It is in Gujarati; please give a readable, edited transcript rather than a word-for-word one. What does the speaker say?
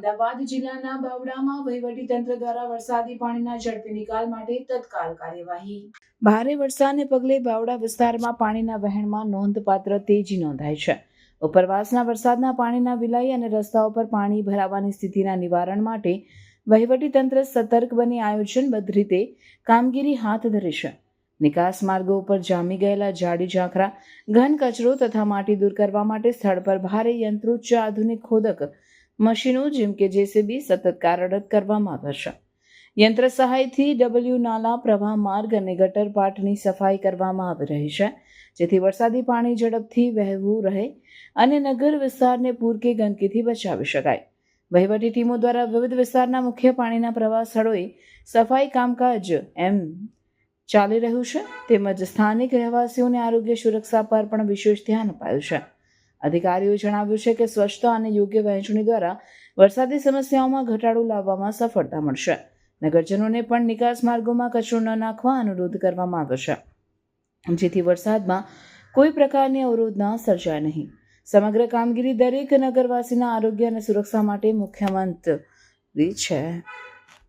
અમદાવાદ જિલ્લાના બાવળામાં વહીવટીતંત્ર દ્વારા વરસાદી પાણીના ઝડપી નિકાલ માટે તત્કાલ કાર્યવાહી. ભારે વરસાદને પગલે બાવળા વિસ્તારમાં પાણીના વહેણમાં નોંધપાત્ર તેજી નોંધાઈ છે. ઉપરવાસના વરસાદના પાણીના વિલય અને રસ્તાઓ પર પાણી ભરાવાની સ્થિતિના નિવારણ માટે વહીવટીતંત્ર સતર્ક બની આયોજનબદ્ધ રીતે કામગીરી હાથ ધરી છે. નિકાસ માર્ગો ઉપર જામી ગયેલા જાડી ઝાંખરા, ઘન કચરો તથા માટી દૂર કરવા માટે સ્થળ પર ભારે યંત્રોચ્ચ આધુનિક ખોદક મશીનો જેમ કે જેસીબી સતત કાર્યરત કરવામાં આવે છે. યંત્ર સહાયથી ડબલ્યુ નાલા, પ્રવાહ માર્ગ અને ગટર પાટની સફાઈ કરવામાં આવી રહી છે, જેથી વરસાદી પાણી ઝડપથી વહેવું રહે અને નગર વિસ્તારને પૂર કે ગંદકીથી બચાવી શકાય. વહીવટી ટીમો દ્વારા વિવિધ વિસ્તારના મુખ્ય પાણીના પ્રવાહ સ્થળોએ સફાઈ કામકાજ ચાલી રહ્યું છે, તેમજ સ્થાનિક રહેવાસીઓને આરોગ્ય સુરક્ષા પર પણ વિશેષ ધ્યાન અપાયું છે. અધિકારીઓએ જણાવ્યું છે કે સ્વચ્છતા અને યોગ્ય વહેંચણી દ્વારા વરસાદી સમસ્યાઓમાં ઘટાડો લાવવામાં સફળતા મળશે. નગરજનોને પણ નિકાસ માર્ગોમાં કચરો ન નાખવા અનુરોધ કરવામાં આવ્યો છે, જેથી વરસાદમાં કોઈ પ્રકારની અવરોધ ન સર્જાય નહીં. સમગ્ર કામગીરી દરેક નગરવાસીના આરોગ્ય અને સુરક્ષા માટે મુખ્યમંત્રી છે.